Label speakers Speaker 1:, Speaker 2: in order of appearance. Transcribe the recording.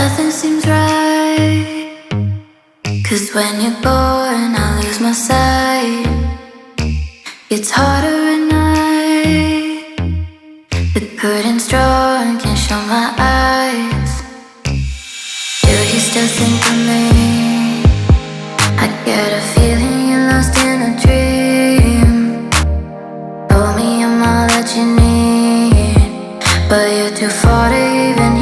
Speaker 1: nothing seems right. 'Cause when you're gone, I lose my sight. It's harder at night. The curtain's drawn, can't show my eyes. Do you still think of me? I get a feeling you're lost in a dream. Told me I'm all that you need, but you're too far to even